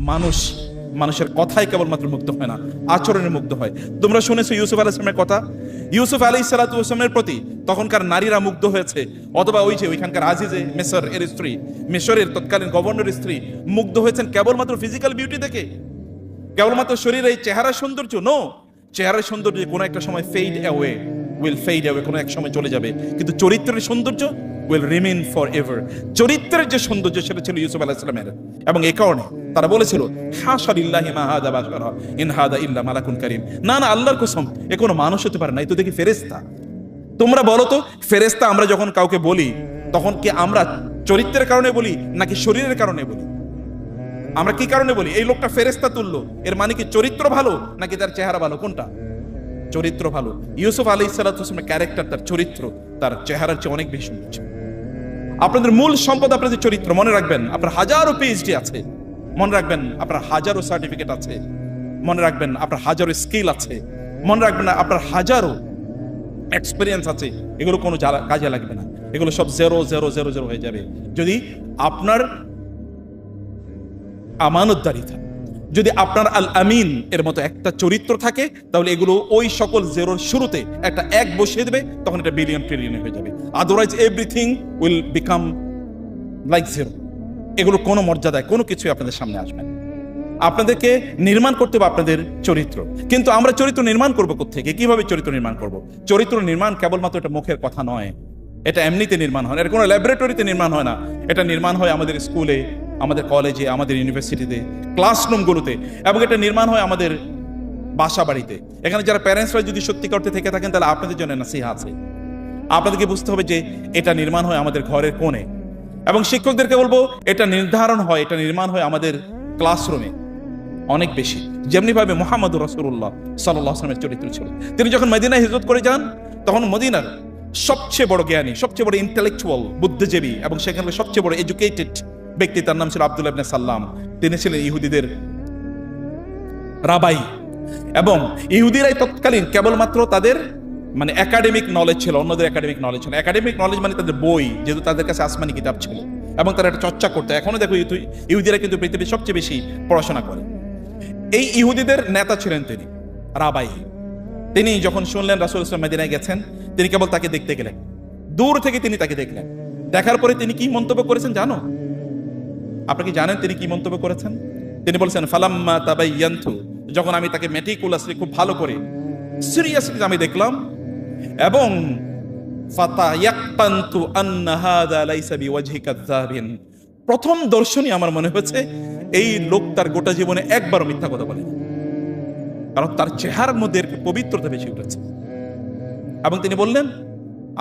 মানুষ মানুষের কথাই কেবলমাত্র মুগ্ধ হয় না, আচরণে মুগ্ধ হয়। তোমরা শুনেছো ইউসুফ আলাইহিস সালামের কথা, ইউসুফ আলাইহিস সালাতু ওয়াস সালামের প্রতি তখনকার নারীরা মুগ্ধ হয়েছে, অথবা ওই যে ওইখানকার আজিজে মিসর এর স্ত্রী, মিশরের তৎকালীন গভর্নরের স্ত্রী মুগ্ধ হয়েছেন কেবলমাত্র ফিজিক্যাল বিউটি দেখে, কেবলমাত্র শরীরে এই চেহারার সৌন্দর্য। নো, চেহারার সৌন্দর্য কোনো একটা সময় উইল ফেড অ্যাওয়ে, কোনো এক সময় চলে যাবে, কিন্তু চরিত্রের সৌন্দর্য will remain forever। চরিত্রের যে সৌন্দর্য সেটা ছিল ইউসুফ আলাইহিস সালামের, এবং এই কারণে তারা বলেছিল হাশা লিল্লাহি মা হাদা বাশারা ইন হাদা ইল্লা মালাকুন কারীম। না না, আল্লাহর কসম, এ কোনো মানুষ হতে পারে না, এই তো দেখি ফেরেশতা। তোমরা বলো তো, ফেরেশতা আমরা যখন কাউকে বলি তখন কি আমরা চরিত্রের কারণে বলি নাকি শরীরের কারণে বলি? আমরা কি কারণে বলি এই লোকটা ফেরেশতা তুল্য? এর মানে কি চরিত্র ভালো নাকি তার চেহারা ভালো? কোনটা? চরিত্র ভালো। ইউসুফ আলাইহিস সালাতু ওয়াস সালামের ক্যারেক্টার, তার চরিত্র তার চেহারার চেয়ে অনেক বেশি সুন্দর। আপনাদের মূল সম্পদ আপনাদের চরিত্র। মনে রাখবেন আপনার হাজারো পিএইচডি আছে, মনে রাখবেন আপনার হাজারো সার্টিফিকেট আছে, মনে রাখবেন আপনার হাজারো স্কিল আছে, মনে রাখবেন আপনার হাজারো এক্সপিরিয়েন্স আছে, এগুলো কোনো কাজে লাগবে না, এগুলো সব 0,0,0,0 হয়ে যাবে যদি আপনার আমানতদারিতা, যদি আপনার আল আমিন এর মতো একটা চরিত্র থাকে, তাহলে এগুলো ওই সকল জেরোর শুরুতে একটা এক বসিয়ে দেবে, তখন এটা বিলিয়ন ট্রিলিয়ন হয়ে যাবে। Otherwise everything will become like zero. এগুলো কোনো মর্যাদায় কোনো কিছুই আপনাদের সামনে আসবে না। আপনাদেরকে নির্মাণ করতে হবে আপনাদের চরিত্র। কিন্তু আমরা চরিত্র নির্মাণ করবো কোত্থেকে? কিভাবে চরিত্র নির্মাণ করব? চরিত্র নির্মাণ কেবলমাত্র এটা মুখের কথা নয়, এটা এমনিতে নির্মাণ হয় না, এটা কোনো ল্যাবরেটরিতে নির্মাণ হয় না, এটা নির্মাণ হয় আমাদের স্কুলে, আমাদের কলেজে, আমাদের ইউনিভার্সিটিতে, ক্লাসরুমগুলোতে, এবং এটা নির্মাণ হয় আমাদের বাসা বাড়িতে। এখানে যারা প্যারেন্টসরা যদি সত্যি করতে থেকে থাকেন, তাহলে আপনাদের জন্য নাসিহা আছে। আপনাদেরকে বুঝতে হবে যে এটা নির্মাণ হয় আমাদের ঘরের কোণে, এবং শিক্ষকদেরকে বলবো এটা নির্মাণ হয় আমাদের ক্লাসরুমে অনেক বেশি। যেমনি ভাবে মুহাম্মদুর রাসূলুল্লাহ সাল্লাল্লাহু আলাইহি ওয়াসাল্লামের চরিত্র ছিল। তিনি যখন মদিনায় হিজরত করে যান, তখন মদিনার সবচেয়ে বড় জ্ঞানী, সবচেয়ে বড় ইন্টেলেকচুয়াল, বুদ্ধিজীবী, এবং সেখানে সবচেয়ে বড় এডুকেটেড ব্যক্তি, তার নাম ছিল আব্দুল্লাহ ইবনে সাল্লাম। তিনি ছিলেন ইহুদিদের রাবাই, এবং ইহুদিরাই তৎকালীন কেবলমাত্র তাদের মানে একাডেমিক নলেজ ছিল, অন্যদের একাডেমিক নলেজ ছিল। একাডেমিক নলেজ মানে তাদের বই, যেহেতু তাদের কাছে আসমানি কিতাব ছিল, এবং তারা একটা চর্চা করতে। এখনো দেখো ইহুদিরা কিন্তু পৃথিবীর সবচেয়ে বেশি পড়াশোনা করে। এই ইহুদিদের নেতা ছিলেন তিনি, রাবাই। তিনি যখন শুনলেন রাসূল সাল্লাল্লাহু আলাইহি ওয়াসাল্লাম মদিনায় গেছেন, তিনি কেবল তাকে দেখতে গেলেন, দূর থেকে তিনি তাকে দেখলেন। দেখার পরে তিনি কি মন্তব্য করেছেন জানো? আপনি কি জানেন তিনি কি মন্তব্য করেছেন? তিনি বলেছেন ফালাম্মা তাবায়্যানতু, যখন আমি তাকে মেটিকুলাসলি, খুব ভালো করে সিরিয়াসলি আমি দেখলাম, এবং ফাতায়াক্কানতু আন্না হাযা লাইসা বিওয়াজহিকা যাবিন, প্রথম দর্শনই আমার মনে হয়েছে এই লোক তার গোটা জীবনে একবারও মিথ্যা কথা বলে, কারণ তার চেহারার মধ্যে পবিত্রতা বেশি উঠেছে। এবং তিনি বললেন,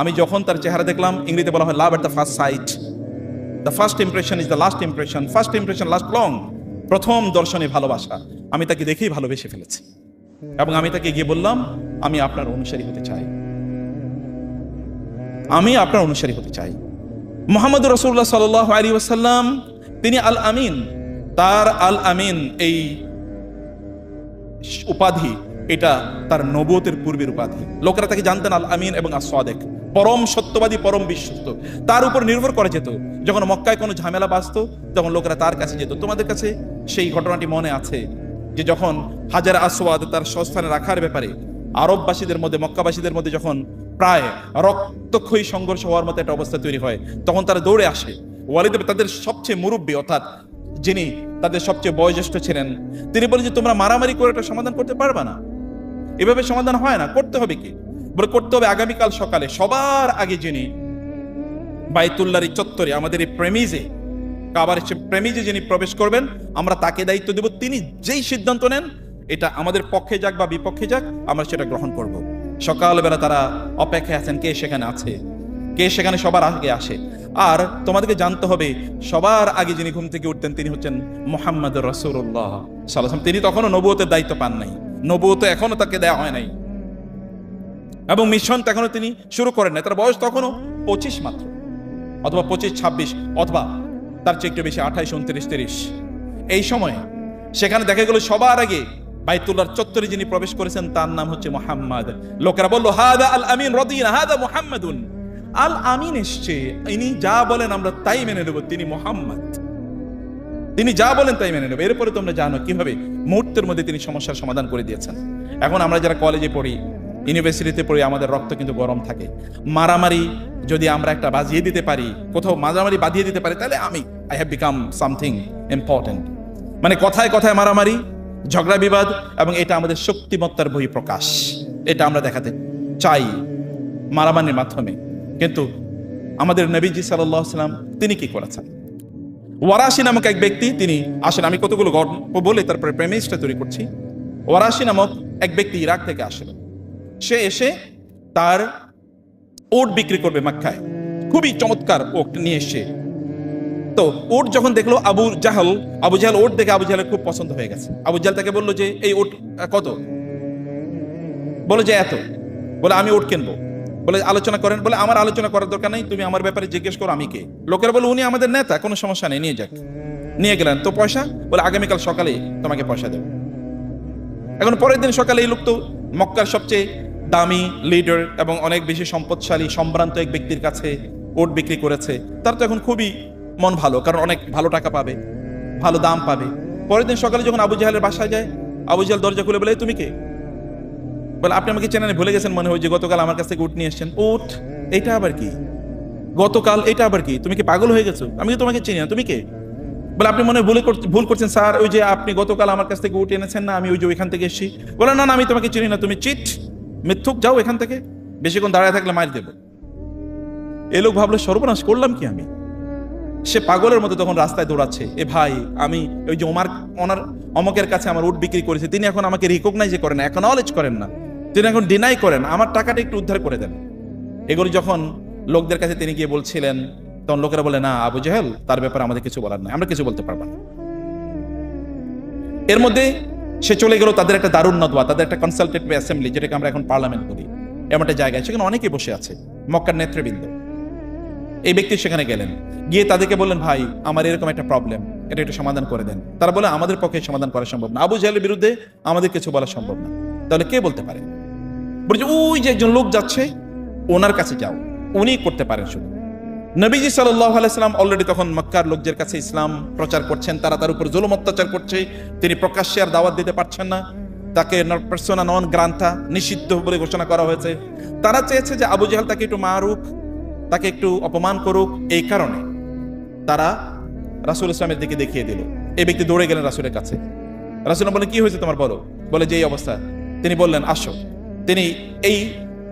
আমি যখন তার চেহারা দেখলাম, ইংরেজিতে বলা হয় love at the first sight, the first impression is the last impression, first impression last long. প্রথম দর্শনে ভালোবাসা, আমি তাকে দেখেই ভালোবেসে ফেলেছি, এবং আমি তাকে গিয়ে বললাম, আমি আপনার অনুসারী হতে চাই, আমি আপনার অনুসারী হতে চাই। মুহাম্মদুর রাসূলুল্লাহ সাল্লাল্লাহু আলাইহি ওয়াসাল্লাম তিনি আল আমিন, তার আল আমিন এই উপাধি, এটা তার নবুয়তের পূর্বের উপাধি। লোকেরা তাকে জানতেন আল আমিন এবং as-সাদিক, পরম সত্যবাদী, পরম বিশ্বস্ত। তার উপর নির্ভর করে যেত। যখন মক্কায় কোনো ঝামেলা বাজতো, তখন লোকেরা তার কাছে যেত। তোমাদের কাছে সেই ঘটনাটি মনে আছে যে যখন হাজার আসওয়াদ তার স্বস্থানে রাখার ব্যাপারে আরববাসীদের মধ্যে, মক্কাবাসীদের মধ্যে যখন প্রায় রক্তক্ষয়ী সংঘর্ষ হওয়ার মতো একটা অবস্থা তৈরি হয়, তখন তারা দৌড়ে আসে। ওয়ালিদ তাদের সবচেয়ে মুরব্বী, অর্থাৎ যিনি তাদের সবচেয়ে বয়োজ্যেষ্ঠ ছিলেন, তিনি বলেন যে তোমরা মারামারি করে একটা সমাধান করতে পারবে না, এভাবে সমাধান হয় না, করতে হবে কি? বলে করতে হবে আগামীকাল সকালে সবার আগে যিনি বাইতুল্লাহর চত্বরে, আমাদের এই প্রেমিজে, কাবার প্রেমিজে যিনি প্রবেশ করবেন, আমরা তাকে দায়িত্ব দেব। তিনি যেই সিদ্ধান্ত নেন, এটা আমাদের পক্ষে যাক বা বিপক্ষে যাক, আমরা সেটা গ্রহণ করব। সকালবেলা তারা অপেক্ষায় আছেন কে সেখানে আছে, কে সেখানে সবার আগে আসে। আর তোমাদেরকে জানতে হবে, সবার আগে যিনি ঘুম থেকে উঠতেন তিনি হচ্ছেন মুহাম্মদুর রাসূলুল্লাহ সাল্লাল্লাহু আলাইহি ওয়াসাল্লাম। তিনি তখনও নবুয়তের দায়িত্ব পান নাই, নবুয়ত এখনো তাকে দেওয়া হয় নাই, এবং মিশন এখনো তিনি শুরু করেন নাই। তার বয়স তখনও 25 মাত্র, অথবা 25-26, অথবা তার চেয়ে একটু বেশি, 28, 29, 30। এই সময়ে সেখানে দেখা গেল সবার আগে বাইতুল্লাহর চত্বরে যিনি প্রবেশ করেছেন তার নাম হচ্ছে মুহাম্মদ। লোকেরা বলল হাদা আল আমিন রাদিনা হাদা মুহাম্মাদুন, আল আমিন এসছে, ইনি যা বলেন আমরা তাই মেনে নেব, তিনি মুহাম্মদ। তিনি যা বলেন তাই মেনে নেবে। এরপরে তোমরা জানো কিভাবে মুহূর্তের মধ্যে তিনি সমস্যার সমাধান করে দিয়েছেন। এখন আমরা যারা কলেজে পড়ি, ইউনিভার্সিটিতে পড়ি, আমাদের রক্ত কিন্তু গরম থাকে। মারামারি যদি আমরা একটা বাজিয়ে দিতে পারি, কোথাও মারামারি বাঁধিয়ে দিতে পারি, তাহলে I have become something important. মানে কথায় কথায় মারামারি, ঝগড়া বিবাদ, এবং এটা আমাদের শক্তিমত্তার বহিঃপ্রকাশ। এটা আমরা দেখাতে চাই মারামারির মাধ্যমে। কিন্তু আমাদের নবীজি সাল্লাল্লাহু আলাইহি ওয়াসাল্লাম তিনি কি করেছেন? ওয়ারাশি নামক এক ব্যক্তি, তিনি আসেন, আমি কতগুলো গল্প বলে তারপরে প্রেমিসটা তৈরি করছি। ওয়ারাশি নামক এক ব্যক্তি ইরাক থেকে আসলো। সে এসে তার ওট বিক্রি করবে মক্কায়, খুবই চমৎকার ওট নিয়ে এসে। তো ওট যখন দেখলো আবু জাহল ওট দেখে আবু জাহলের খুব পছন্দ হয়ে গেছে। আবু জাহল তাকে বললো যে এই ওট কত? বলে যে এত। বলে আমি ওট কিনবো। বলে আলোচনা করেন। বলে আমার আলোচনা করার দরকার নেই, তুমি আমার ব্যাপারে জিজ্ঞেস করো আমি কে। লোকেরা বলে উনি আমাদের নেতা, কোনো সমস্যা নেই, নিয়ে যাক। নিয়ে গেলেন। তো পয়সা? বলে আগামীকাল সকালে তোমাকে পয়সা দেবো। এখন পরের দিন সকালে এই লোক তো মক্কার সবচেয়ে দামি লিডার এবং অনেক বেশি সম্পদশালী সম্ভ্রান্ত এক ব্যক্তির কাছে ওট বিক্রি করেছে। তার তো এখন খুবই মন ভালো, কারণ অনেক ভালো টাকা পাবে, ভালো দাম পাবে। পরের দিন সকালে যখন আবু জাহেলের বাসায় যায়, আবু জাহেল দরজা খুলে বলে তুমি কে? বলে আপনি আমাকে চেনেন, ভুলে গেছেন মনে হয় যে গতকাল আমার কাছ থেকে উট নিয়ে এসেছেন। উট? এটা আবার কি? গতকাল? এটা আবার কি? তুমি কি পাগল হয়ে গেছো? আমি তো তোমাকে চিনি না, তুমি কে? বলে আপনি মনে হয় ভুল করছেন স্যার, ওই যে আপনি গতকাল আমার কাছ থেকে উট এনেছেন না, আমি ওই যে ওইখান থেকে এসেছি। বলে না না, আমি তোমাকে চিনি না, তুমি চিট, মিথ্যুক, যাও এখান থেকে, বেশিক্ষণ দাঁড়ায় থাকলে মার দেবো। এই লোক ভাবলো সর্বনাশ করলাম কি আমি। সে পাগলের মতো তখন রাস্তায় দৌড়াচ্ছে, এ ভাই আমি ওই যে অমকের কাছে আমার উট বিক্রি করেছি, তিনি এখন আমাকে রিকগনাইজ করেন না, অ্যাকনলেজ করেন না, তিনি এখন ডিনাই করেন, আমার টাকাটা একটু উদ্ধার করে দেন। এগুলো যখন লোকদের কাছে তিনি গিয়ে বলছিলেন, তখন লোকেরা বলে না আবু জাহেল, তার ব্যাপারে আমাদের কিছু বলার নাই, আমরা কিছু বলতে পারবো না। এর মধ্যে সে চলে গেল তাদের একটা দারুন নদওয়া, তাদের একটা কনসালটেটিভ অ্যাসেম্বলি, যেটাকে আমরা এখন পার্লামেন্ট বলি, এমন একটা জায়গায়। সেখানে অনেকে বসে আছে, মক্কার নেতৃবৃন্দ। এই ব্যক্তি সেখানে গেলেন, গিয়ে তাদেরকে বললেন ভাই আমার এরকম একটা প্রবলেম, এটা একটু সমাধান করে দেন। তারা বলে আমাদের পক্ষে সমাধান করা সম্ভব না, আবু জাহেলের বিরুদ্ধে আমাদের কিছু বলা সম্ভব না। তাহলে কে বলতে পারে? বলছে ওই যে একজন লোক যাচ্ছে, ওনার কাছে যাও, উনি করতে পারেন। শুধু নবীজি সাল্লাল্লাহু আলাইহি সাল্লাম অলরেডি তখন মক্কার লোকদের কাছে ইসলাম প্রচার করছেন, তারা তার উপর জুলুম অত্যাচার করছে, তিনি প্রকাশ্যে আর দাওয়াত দিতে পারছেন না, তাকে পার্সোনা নন গ্রান্টা, নিষিদ্ধ বলে ঘোষণা করা হয়েছে। তারা চেয়েছে যে আবু জাহেল তাকে একটু মারুক, তাকে একটু অপমান করুক। এই কারণে তারা রাসূল ইসলামের দিকে দেখিয়ে দিল। এই ব্যক্তি দৌড়ে গেলেন রাসূলের কাছে। রাসূল বলেন কি হয়েছে তোমার, বলো। বলে যে এই অবস্থা। তিনি বললেন আসো। তিনি এই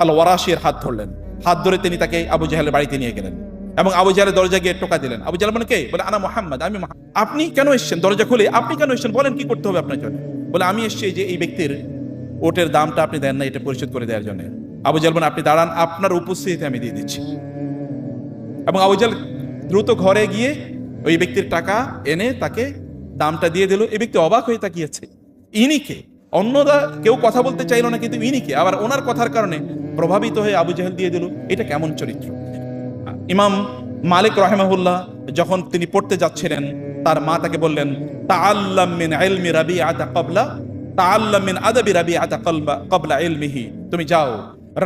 আল ওয়ারাশির হাত ধরলেন, হাত ধরে তিনি তাকে আবু জাহেলের বাড়িতে নিয়ে গেলেন এবং আবু জাহেলের দরজা গিয়ে টোকা দিলেন। আবু জাহেল বলে কে? বলে আনা মুহাম্মদ, আমি। আপনি কেন এসেছেন? দরজা খুলে আপনি কেন এসেছেন? বলেন কি করতে হবে আপনার জন্য। বলে আমি এসেছি যে এই ব্যক্তির ওটের দামটা আপনি দেন না, এটা পরিশোধ করে দেওয়ার জন্য। আবু জাহেল বলেন আপনি দাঁড়ান, আপনার উপস্থিতিতে আমি দিয়ে দিচ্ছি। এবং আবু জাহেল দ্রুত ঘরে গিয়ে ওই ব্যক্তির টাকা এনে তাকে দামটা দিয়ে দিল। এই ব্যক্তি অবাক হয়ে তাকিয়েছে, ইনি কে? অন্যরা কেউ কথা বলতে চাইল না, কিন্তু ইনি কে? আবার ওনার কথার কারণে প্রভাবিত হয়ে আবু জাহেল দিয়ে দিল। এটা কেমন চরিত্র? ইমাম মালিক রাহিমাহুল্লাহ যখন তিনি পড়তে যাচ্ছিলেন, তার মা তাকে বললেন তাআল্লাম মিন ইলমি রাবিআতা ক্বাবলা তাআল্লাম মিন আদাবি রাবিআতা ক্বাবলা ইলমিহি। তুমি যাও,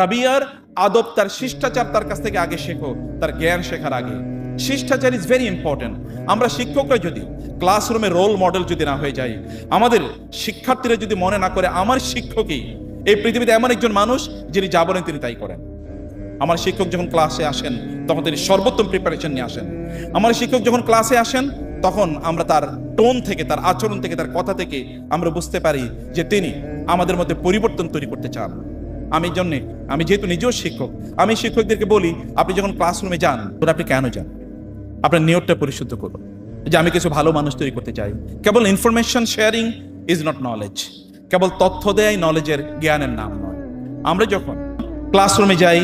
রাবিয়ার আদব, তার শিষ্টাচার তার কাছ থেকে আগে শেখো, তার জ্ঞান শেখার আগে। শিষ্টাচার ইজ ভেরি ইম্পর্টেন্ট। আমরা শিক্ষকরা যদি ক্লাসরুমে রোল মডেল যদি না হয়ে যাই, আমাদের শিক্ষার্থীরা যদি মনে না করে আমার শিক্ষকই এই পৃথিবীতে এমন একজন মানুষ যিনি যা বলেন তিনি তাই করেন। আমার শিক্ষক যখন ক্লাসে আসেন তখন তিনি সর্বোত্তম প্রিপারেশন নিয়ে আসেন। আমার শিক্ষক যখন ক্লাসে আসেন তখন আমরা তার টোন থেকে, তার আচরণ থেকে, তার কথা থেকে আমরা বুঝতে পারি যে তিনি আমাদের মধ্যে পরিবর্তন তৈরি করতে চান। আমি যেহেতু নিজেও শিক্ষক, আমি শিক্ষকদেরকে বলি আপনি যখন ক্লাসরুমে যান, আপনি কেন যান? আপনার নিয়তটা পরিশুদ্ধ করুন যে আমি কিছু ভালো মানুষ তৈরি করতে চাই। কেবল information sharing is not knowledge. কেবল তথ্য দেয় নলেজের, জ্ঞানের নাম নয়। আমরা যখন ক্লাসরুমে যাই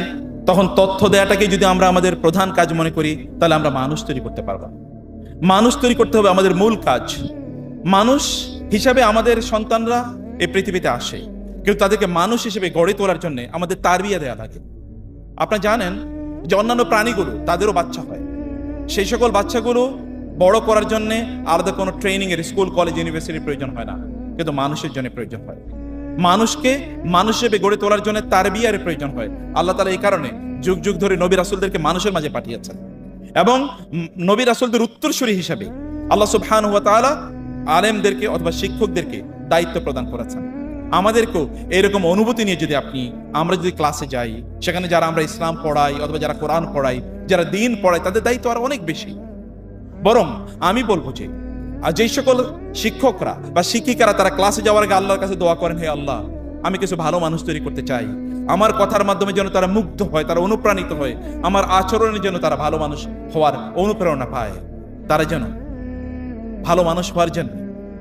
তখন তথ্য দেয়াটাকে যদি আমরা আমাদের প্রধান কাজ মনে করি, তাহলে আমরা মানুষ তৈরি করতে পারবো। মানুষ তৈরি করতে হবে আমাদের মূল কাজ। মানুষ হিসাবে আমাদের সন্তানরা এই পৃথিবীতে আসে, কিন্তু তাদেরকে মানুষ হিসেবে গড়ে তোলার জন্য আমাদের তারবিয়া দেয়া লাগে। আপনারা জানেন যে অন্যান্য প্রাণীগুলো তাদেরও বাচ্চা হয়, সেই সকল বাচ্চাগুলো বড় করার জন্য আলাদা কোনো ট্রেনিং এর স্কুল, কলেজ, ইউনিভার্সিটির প্রয়োজন হয় না, কিন্তু মানুষের জন্য প্রয়োজন হয়। মানুষকে মানুষ হিসেবে গড়ে তোলার জন্য তারবিয়ার প্রয়োজন হয়। আল্লাহ তাআলা এই কারণে যুগ যুগ ধরে নবী রাসূলদেরকে মানুষের মাঝে পাঠিয়েছেন এবং নবী রাসূলদের উত্তরসূরি হিসাবে আল্লাহ সুবহানাহু ওয়া তাআলা আলেমদেরকে অথবা শিক্ষকদেরকে দায়িত্ব প্রদান করেছেন। আমাদেরকেও এরকম অনুভূতি নিয়ে যদি আমরা যদি ক্লাসে যাই, সেখানে যারা আমরা ইসলাম পড়াই অথবা যারা কোরআন পড়াই, যারা দ্বীন পড়াই, তাদের দায়িত্ব আরো অনেক বেশি। বরং আমি বলবো যে যেই সকল শিক্ষকরা বা শিক্ষিকারা তারা ক্লাসে যাওয়ার আগে আল্লাহর কাছে দোয়া করেন, হে আল্লাহ, আমি কিছু ভালো মানুষ তৈরি করতে চাই, আমার কথার মাধ্যমে যেন তারা মুগ্ধ হয়, তারা অনুপ্রাণিত হয়, আমার আচরণের জন্য তারা ভালো মানুষ হওয়ার অনুপ্রেরণা পায়, তারা যেন ভালো মানুষ হওয়ার জন্য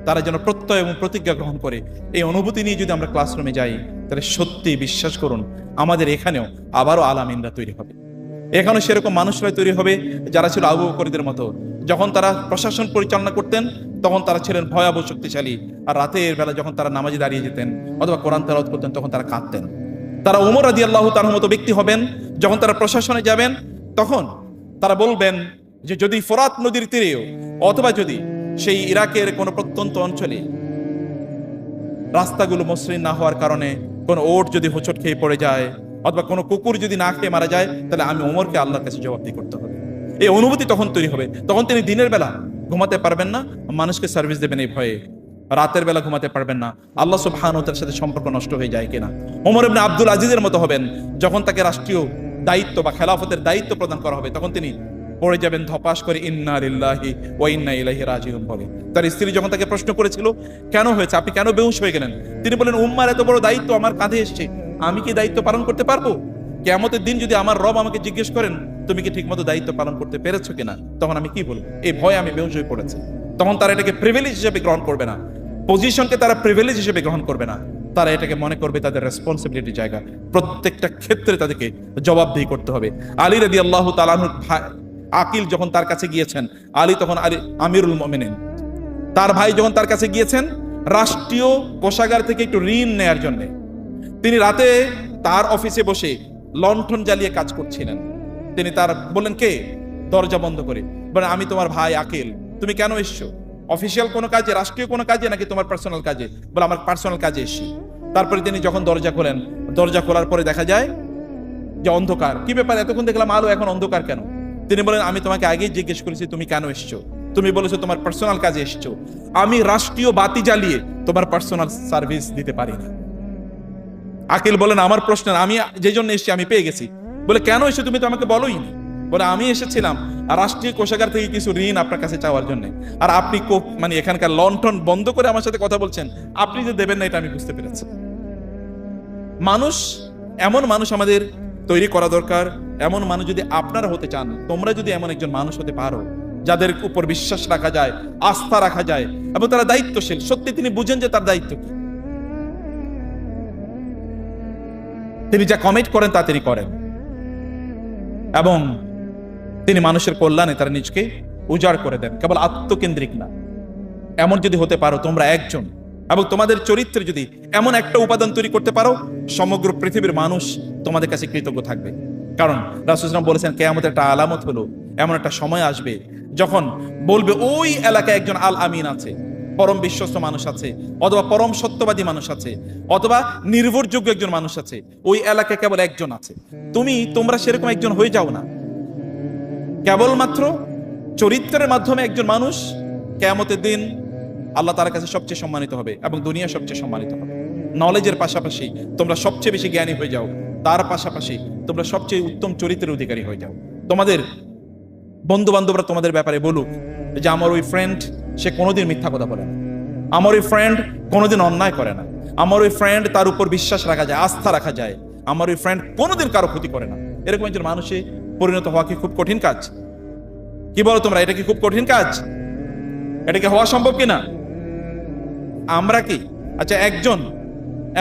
তারা যেন প্রত্যয় এবং প্রতিজ্ঞা গ্রহণ করে। এই অনুভূতি নিয়ে যদি আমরা ক্লাসরুমে যাই, তাহলে সত্যি বিশ্বাস করুন আমাদের এখানেও আবারও আলামিনরা তৈরি হবে। এখানেও সেরকম মানুষরাই তৈরি হবে যারা ছিল আবু বকরদের মতো। যখন তারা প্রশাসন পরিচালনা করতেন তখন তারা ছিলেন ভয়াবহ শক্তিশালী, আর রাতের বেলা যখন তারা নামাজে দাঁড়িয়ে যেতেন অথবা কোরআন তেলাওয়াত করতেন তখন তারা কাঁদতেন। তারা ওমর রাদিয়াল্লাহু তাআলার মতো ব্যক্তি হবেন, যখন তারা প্রশাসনে যাবেন তখন তারা বলবেন যে যদি ফোরাত নদীর তীরেও অথবা যদি সেই ইরাকের কোনো প্রত্যন্ত অঞ্চলে রাস্তাগুলো মসৃণ না হওয়ার কারণে কোনো ওট যদি হোঁচট খেয়ে পড়ে যায় অথবা কোনো কুকুর যদি না খেয়ে মারা যায়, তাহলে আমি ওমরকে আল্লাহর কাছে জবাবদিহি করতে হবে। এই অনুভূতি তখন তৈরি হবে। তখন তিনি দিনের বেলা ঘুমাতে পারবেন না, মানুষকে সার্ভিস দেবেন এই ভয়ে। রাতের বেলা ঘুমাতে পারবেন না, আল্লাহ সুবহানাহু ওয়া তাআলার সাথে সম্পর্ক নষ্ট হয়ে যায় কিনা। ওমর ইবনে আব্দুল আজিজের মতো হবেন, যখন তাকে রাষ্ট্রীয় দায়িত্ব বা খেলাফতের দায়িত্ব প্রদান করা হবে তখন তিনি পড়ে যাবেন ধপাস করে ইন্না লিল্লাহি ওয়া ইন্না ইলাইহি রাজিউন বলে। তার স্ত্রী যখন তাকে প্রশ্ন করেছিল কেন হয়েছে, আপনি কেন বেহুশ হয়ে গেলেন, তিনি বলেন উম্মার এত বড় দায়িত্ব আমার কাঁধে এসেছে, আমি কি দায়িত্ব পালন করতে পারবো? কিয়ামতের দিন যদি আমার রব আমাকে জিজ্ঞেস করেন তুমি কি ঠিকমতো দায়িত্ব পালন করতে পেরেছো কিনা, তখন আমি কি বলবো? এই ভয়ে আমি বেহুশ হয়ে পড়েছি। তখন তারা এটাকে প্রিভিলেজ হিসেবে গ্রহণ করবে না, পজিশনকে তারা প্রিভিলেজ হিসেবে গ্রহণ করবে না, তারা এটাকে মনে করবে তাদের রেসপন্সিবিলিটি জায়গা, প্রত্যেকটা ক্ষেত্রে তাদেরকে জবাবদিহি করতে হবে। আলী রাদিয়াল্লাহু তাআলা আনহু আকিল যখন তার কাছে গিয়েছেন, আলী তখন আমিরুল মুমিনিন, তার ভাই যখন তার কাছে গিয়েছেন রাষ্ট্রীয় কোষাগার থেকে একটু ঋণ নেয়ার জন্য, তিনি রাতে তার অফিসে বসে লণ্ঠন জ্বালিয়ে কাজ করছিলেন। তিনি তার বললেন কে, দরজা বন্ধ করে বলেন আমি তোমার ভাই আকিল, তুমি কেন এসছো? অফিসিয়াল কোনো কাজে, রাষ্ট্রীয় কোনো কাজে নাকি তোমার পার্সোনাল কাজে? বলে আমার পার্সোনাল কাজে এসেছি। তারপরে তিনি যখন দরজা খোলেন, দরজা খোলার পরে দেখা যায় যে অন্ধকার। কি ব্যাপার, এতক্ষণ দেখলাম আলো, এখন অন্ধকার কেন? তিনি বলেন আমি তোমাকে আগেই জিজ্ঞেস করেছি তুমি কেন এসছো, তুমি বলেছো তোমার পার্সোনাল কাজে এসছো, আমি রাষ্ট্রীয় বাতি জ্বালিয়ে তোমার পার্সোনাল সার্ভিস দিতে পারি না। আকিল বলেন আমার প্রশ্ন, আমি যে জন্য এসেছি আমি পেয়ে গেছি। বলে কেন এসে তুমি তো আমাকে বলোই নি? বলে আমি এসেছিলাম রাষ্ট্রীয় কোষাগার থেকে কিছু ঋণ আপনার কাছে চাওয়ার জন্য, আর আপনি মানে এখানকার লণ্ঠন বন্ধ করে আমার সাথে কথা বলছেন, আপনি যে দেবেন না এটা আমি বুঝতে পেরেছি। মানুষ, এমন মানুষ আমাদের তৈরি করা দরকার। এমন মানুষ যদি আপনারা হতে চান, তোমরা যদি এমন একজন মানুষ হতে পারো যাদের উপর বিশ্বাস রাখা যায়, আস্থা রাখা যায় এবং তারা দায়িত্বশীল, সত্যি তিনি বুঝেন যে তার দায়িত্ব কি, তিনি যা কমিট করেন তা তিনি করেন এবং তিনি মানুষের কল্যাণে তারা নিজকে উজাড় করে দেন, কেবল আত্মকেন্দ্রিক না। এমন যদি হতে পারো তোমরা একজন, এবং তোমাদের চরিত্রে যদি এমন একটা উপাদান তৈরি করতে পারো, সমগ্র পৃথিবীর মানুষ তোমাদের কাছে কৃতজ্ঞ থাকবে। কারণ রাসূল সাল্লাল্লাহু আলাইহি ওয়াসাল্লাম বলেছেন কিয়ামতের একটা আলামত হলো এমন একটা সময় আসবে যখন বলবে ওই এলাকায় একজন আল আমিন আছে, পরম বিশ্বস্ত মানুষ আছে, অথবা পরম সত্যবাদী মানুষ আছে, অথবা নির্ভরযোগ্য একজন মানুষ আছে, ওই এলাকায় কেবল একজন আছে। তোমরা সেরকম একজন হয়ে যাও না। কেবলমাত্র চরিত্রের মাধ্যমে একজন মানুষ কিয়ামতের দিন আল্লাহ তার কাছে সবচেয়ে সম্মানিত হবে এবং দুনিয়া সবচেয়ে সম্মানিত হবে। নলেজের পাশাপাশি তোমরা সবচেয়ে বেশি জ্ঞানী হয়ে যাও, তার পাশাপাশি তোমরা সবচেয়ে উত্তম চরিত্রের অধিকারী হয়ে যাও। তোমাদের বন্ধু বান্ধবরা তোমাদের ব্যাপারে বলুক যে আমার ওই ফ্রেন্ড, সে কোনোদিন মিথ্যা কথা বলে না, আমার ওই ফ্রেন্ড কোনোদিন অন্যায় করে না, আমার ওই ফ্রেন্ড তার উপর বিশ্বাস রাখা যায়, আস্থা রাখা যায়, আমার ওই ফ্রেন্ড কোনোদিন কারো ক্ষতি করে না। এরকম একজন মানুষে পরিণত হওয়া কি খুব কঠিন কাজ? কি বলো তোমরা, এটা কি খুব কঠিন কাজ? এটা কি হওয়া সম্ভব কিনা? আমরা কি আচ্ছা একজন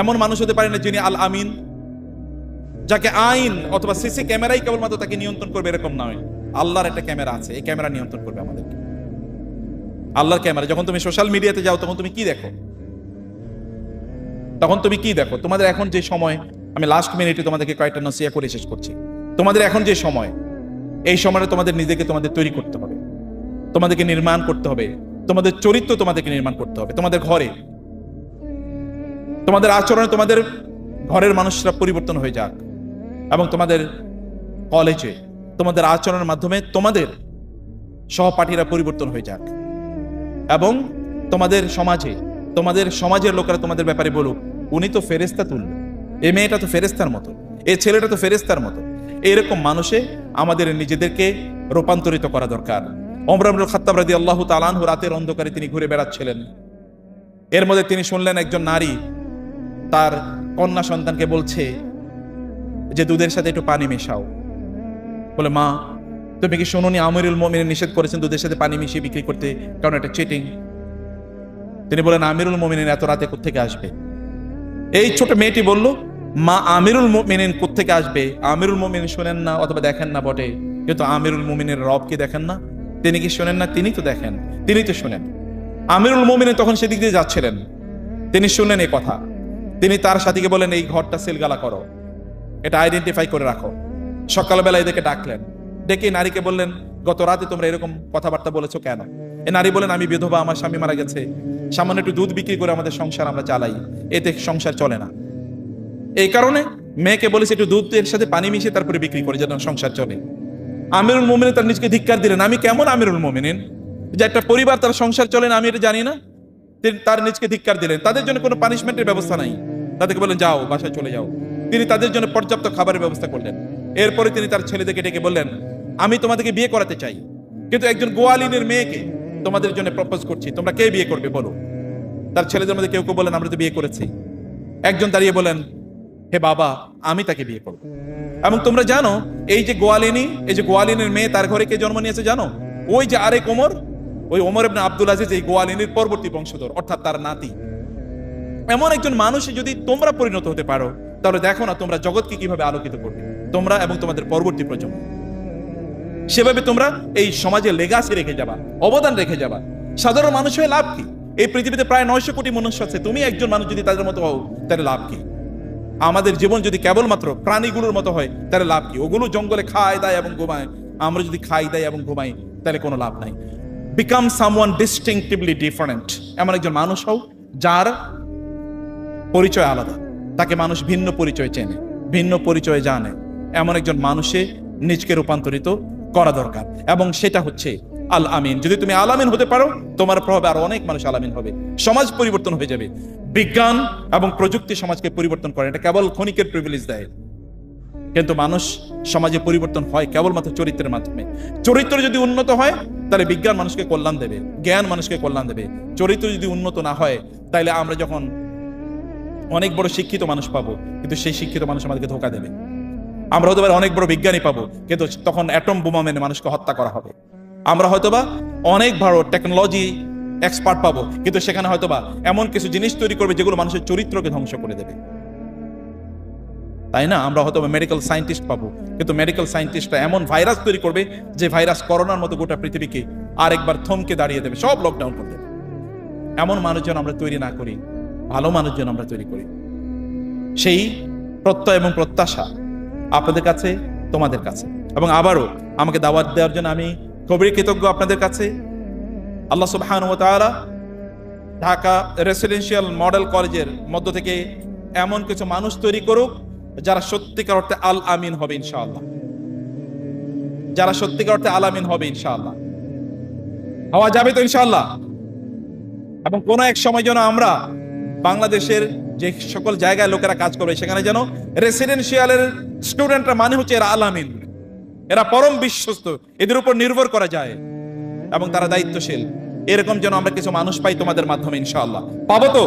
এমন মানুষ হতে পারি না যিনি আল আমিন, যাকে আইন অথবা সিসি ক্যামেরাই কেবলমাত্র তাকে নিয়ন্ত্রণ করবে এরকম নয়। আল্লাহর একটা ক্যামেরা আছে, এই ক্যামেরা নিয়ন্ত্রণ করবে আমাদেরকে। আল্লাহর ক্যামেরা। যখন তুমি সোশ্যাল মিডিয়াতে যাও তখন তুমি কি দেখো? তোমাদের এখন যে সময়, আমি লাস্ট মিনিটে তোমাদেরকে কয়েকটা নসিহত করে শেষ করছি। তোমাদের এখন যে সময়, এই সময়টা তোমাদের নিজেকে তোমাদের তৈরি করতে হবে, তোমাদেরকে নির্মাণ করতে হবে, তোমাদের চরিত্র তোমাদেরকে নির্মাণ করতে হবে। তোমাদের ঘরে, তোমাদের আচরণে তোমাদের ঘরের মানুষরা পরিবর্তন হয়ে যাক, এবং তোমাদের কলেজে তোমাদের আচরণের মাধ্যমে তোমাদের সহপাঠীরা পরিবর্তন হয়ে যাক। এবং তোমাদের সমাজের লোকেরা তোমাদের ব্যাপারে বলুক, উনি তো ফেরেশতা তুলল, এই মেয়েটা তো ফেরেশতার মতো, এই ছেলেটা তো ফেরেশতার মতো। এরকম মানুষে আমাদের নিজেদেরকে রূপান্তরিত করা দরকার। ওমর ইবনুল খাত্তাব রাদিয়াল্লাহু তাআলা আনহু রাতের অন্ধকারে তিনি ঘুরে বেড়াচ্ছিলেন। এর মধ্যে তিনি শুনলেন একজন নারী তার কন্যা সন্তানকে বলছে যে দুধের সাথে একটু পানি মেশাও। বলে, মা তুমি কি শোনোনি আমিরুল মুমিনিন নিষেধ করেছেন দুধের সাথে পানি মিশিয়ে বিক্রি করতে, কারণ এটা চিটিং। তিনি বলেন, আমিরুল মুমিনিন এত রাতে কোত্থেকে আসবে? এই ছোট মেয়েটি বলল, মা আমিরুল মুমিনিন কোত্থেকে আসবে? আমিরুল মুমিনিন শোনেন না অথবা দেখেন না বটে, কিন্তু আমিরুল মুমিনের রবকে দেখেন না? তিনি কি শোনেন না? তিনি তো দেখেন, তিনি তো শোনেন। আমিরুল মুমিনিন তখন সেদিক দিয়ে যাচ্ছিলেন, তিনি শুনলেন এই কথা। তিনি তার সাথীকে বলেন, এই ঘরটা সিলগালা করো, এটা আইডেন্টিফাই করে রাখো। সকালবেলা এদেরকে ডাকলেন, ডেকে নারীকে বললেন, গত রাতে তোমরা এরকম কথাবার্তা বলেছো কেন? এ নারী বলেন, আমি বিধবা, আমার স্বামী মারা গেছে, সামান্য একটু দুধ বিক্রি করে আমাদের সংসার আমরা চালাই, এতে সংসার চলে না। এই কারণে মেয়েকে বলেছে একটু দুধের সাথে পানি মিশিয়ে তারপরে বিক্রি করে যেন সংসার চলে। আমিরুল মুমিনিন তার নিজকে ধিক্কার দিলেন, আমি কেমন আমিরুল মুমিনিন যে একটা পরিবার তার সংসার চলে না আমি এটা জানি না? তিনি তার নিজকে ধিক্কার দিলেন। তাদের জন্য কোনো পানিশমেন্টের ব্যবস্থা নাই, তাদেরকে বলেন যাও, বাসায় চলে যাও। তিনি তাদের জন্য পর্যাপ্ত খাবারের ব্যবস্থা করলেন। এরপরে তিনি তার ছেলেদেরকে ডেকে বললেন, আমি তোমাদেরকে বিয়ে করাতে চাই, কিন্তু একজন গোয়ালিনের মেয়েকে তোমাদের জন্য প্রপোজ করছি, তোমরা কে বিয়ে করবে বলো? তার ছেলেদের মধ্যে কেউ কেউ বলেন, আমরা তো বিয়ে করেছি। একজন দাঁড়িয়ে বলেন, হে বাবা, আমি তাকে বিয়ে করব। এবং তোমরা জানো এই যে গোয়ালিনের মেয়ে, তার ঘরে কে জন্ম নিয়েছে জানো? ওই যে আরেক ওমর, ওই ওমর ইবনে আব্দুল আজিজ, এই গোয়ালিনীর পরবর্তী বংশধর, অর্থাৎ তার নাতি। এমন একজন মানুষে যদি তোমরা পরিণত হতে পারো, তাহলে দেখো না তোমরা জগৎকে কিভাবে আলোকিত করবে, তোমরা এবং তোমাদের পরবর্তী প্রজন্ম। সেভাবে তোমরা এই সমাজে লেগাসি রেখে যাবা, অবদান রেখে যাবা। সাধারণ মানুষ হয়ে লাভ কি? এই পৃথিবীতে প্রায় 900 কোটি মনুষ্য আছে, তুমি একজন মানুষ যদি তাদের মতো হও, তাহলে লাভ কি? আমাদের জীবন যদি কেবলমাত্র প্রাণীগুলোর মতো হয়, তাহলে লাভ কি? ওগুলো জঙ্গলে খায় দায় এবং ঘুমায়, আমরা যদি খাই দায় এবং ঘুমাই, তাহলে কোনো লাভ নাই। বিকাম সামওয়ান ডিস্টিংটিভলি ডিফারেন্ট, এমন একজন মানুষ হও যার পরিচয় আলাদা, তাকে মানুষ ভিন্ন পরিচয় চেনে, ভিন্ন পরিচয় জানে। এমন একজন মানুষে নিজকে রূপান্তরিত করা দরকার, এবং সেটা হচ্ছে আল আমিন। যদি তুমি আল আমিন হতে পারো, তোমার প্রভাবে আরো অনেক মানুষ আল আমিন হবে, সমাজ পরিবর্তন হয়ে যাবে। বিজ্ঞান এবং প্রযুক্তি সমাজকে পরিবর্তন করে, এটা কেবল ক্ষণিকের প্রিভিলেজ দেয়, কিন্তু মানুষ সমাজে পরিবর্তন হয় কেবলমাত্র চরিত্রের মাধ্যমে। চরিত্র যদি উন্নত হয়, তাহলে বিজ্ঞান মানুষকে কল্যাণ দেবে, জ্ঞান মানুষকে কল্যাণ দেবে। চরিত্র যদি উন্নত না হয়, তাহলে আমরা যখন অনেক বড় শিক্ষিত মানুষ পাবো, কিন্তু সেই শিক্ষিত মানুষ আমাদেরকে ধোঁকা দেবে। আমরা হয়তো অনেক বড় বিজ্ঞানী পাবো, কিন্তু তখন অ্যাটম বোমা মেনে মানুষকে হত্যা করা হবে। আমরা হয়তোবা অনেক বড় টেকনোলজি এক্সপার্ট পাবো, কিন্তু সেখানে হয়তোবা এমন কিছু জিনিস তৈরি করবে যেগুলো মানুষের চরিত্রকে ধ্বংস করে দেবে, তাই না? আমরা হয়তো মেডিকেল সায়েন্টিস্ট পাবো, কিন্তু মেডিকেল সায়েন্টিস্টরা এমন ভাইরাস তৈরি করবে যে ভাইরাস করোনার মতো গোটা পৃথিবীকে আরেকবার থমকে দাঁড়িয়ে দেবে, সব লকডাউন করে দেবে। এমন মানুষজন আমরা তৈরি না করি, ভালো মানুষজন আমরা তৈরি করি। সেই প্রত্যয় এবং প্রত্যাশা আপনাদের কাছে, তোমাদের কাছে। এবং আবারও আমাকে দাওয়াত দেওয়ার জন্য আমি খুবই কৃতজ্ঞ আপনাদের কাছে। আল্লাহ সুবহানাহু ওয়া তাআলা ঢাকা রেসিডেন্সিয়াল মডেল কলেজের মধ্য থেকে এমন কিছু মানুষ তৈরি করুক যারা সত্যিকার অর্থে আল আমিন হবে ইনশাআল্লাহ, যারা সত্যিকার অর্থে আল আমিন হবে ইনশাআল্লাহ। হওয়া যাবে তো ইনশাআল্লাহ? এবং কোন এক সময় যেন আমরা বাংলাদেশের যে সকল জায়গায় লোকেরা কাজ করবে, সেখানে যেন রেসিডেন্সিয়ালের স্টুডেন্টরা মানে হচ্ছে এরা আল আমিন, এরা পরম বিশ্বস্ত, এদের উপর নির্ভর করা যায় এবং তারা দায়িত্বশীল। এরকম যেন আমরা কিছু মানুষ পাই তোমাদের মাধ্যমে ইনশাআল্লাহ। পাবো তো?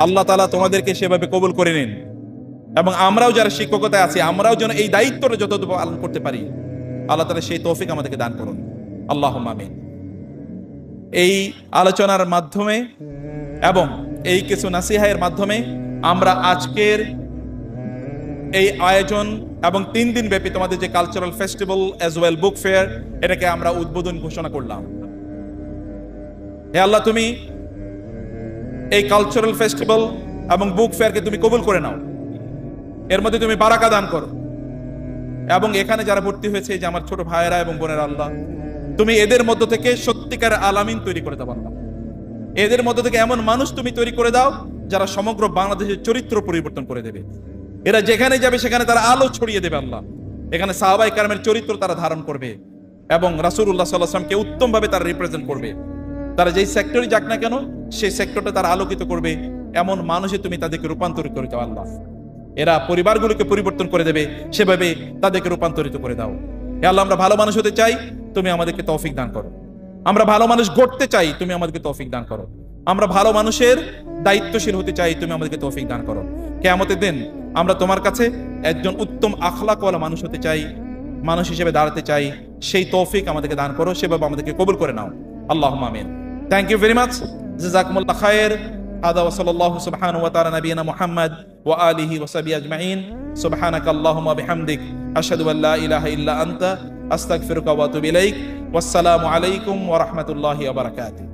আল্লাহ তাআলা তোমাদেরকে সেভাবে কবুল করে নিন, এবং আমরাও যারা শিক্ষকতায় আছি, আমরাও যেন এই দায়িত্বটা যতটুকু পালন করতে পারি, আল্লাহ তাআলা সেই তৌফিক আমাদেরকে দান করুন। আল্লাহুম্মা আমিন। এই আলোচনার মাধ্যমে এবং এই কিছু নাসিহায়ের মাধ্যমে আমরা আজকের এই আয়োজন এবং 3 দিন ব্যাপী তোমাদের যে cultural festival as well book fair, এটাকে আমরা উদ্বোধন ঘোষণা করলাম। হে আল্লাহ, তুমি এই কালচারাল ফেস্টিভ্যাল এবং বুক ফেয়ারকে তুমি কবুল করে নাও, এর মধ্যে তুমি বারাকা দান করো। এবং এখানে যারা ভর্তি হয়েছে, যে আমার ছোট ভাইয়েরা এবং বোনেরা, আল্লাহ তুমি এদের মধ্য থেকে সত্যিকার আলামিন তৈরি করে দাও। আল্লাহ এদের মধ্য থেকে এমন মানুষ তুমি তৈরি করে দাও যারা সমগ্র বাংলাদেশের চরিত্র পরিবর্তন করে দেবে। এরা যেখানে যাবে সেখানে তারা আলো ছড়িয়ে দেবে। আল্লাহ এখানে সাহাবায়ে কেরামের চরিত্র তারা ধারণ করবে এবং রাসূলুল্লাহ সাল্লাল্লাহু আলাইহি ওয়াসাল্লামকে উত্তমভাবে তারা রিপ্রেজেন্ট করবে। তারা যেই সেক্টরে যাক না কেন সেই সেক্টরটা তারা আলোকিত করবে এমন মানুষে তুমি তাদেরকে রূপান্তরিত করে দাও আল্লাহ। এরা পরিবারগুলোকে পরিবর্তন করে দেবে, সেভাবে তাদেরকে রূপান্তরিত করে দাও। হে আল্লাহ, আমরা ভালো মানুষ হতে চাই, তুমি আমাদেরকে তৌফিক দান করো। আমরা ভালো মানুষ গড়তে চাই, তুমি আমাদেরকে তৌফিক দান করো। আমরা ভালো মানুষের দায়িত্বশীল হতে চাই, তুমি আমাদেরকে তৌফিক দান করো। কিয়ামতের দিন আমরা তোমার কাছে একজন উত্তম আখলাকওয়ালা মানুষ হতে চাই, মানুষ হিসেবে দাঁড়াতে চাই। সেই তৌফিক আমাদেরকে দান করো, সেভাবে আমাদেরকে কবুল করে নাও। আল্লাহুম্মা আমিন। Thank you very much. জাযাকুমুল্লাহ খায়ের। হাদা ওয়া সাল্লাল্লাহু সুবহানাহু ওয়া তাআলা নবিয়ানা মুহাম্মদ ওয়া আলিহি ওয়া সাহবিহি আজমাইন। সুবহানাকাল্লাহুম্মা বিহামদিক আশহাদু আল্লা ইলাহা ইল্লা আনতা আস্তাগফিরুকা ওয়া আতুবু ইলাইক। ওয়াসসালামু আলাইকুম ওয়া রাহমাতুল্লাহি ওয়া বারাকাতুহু।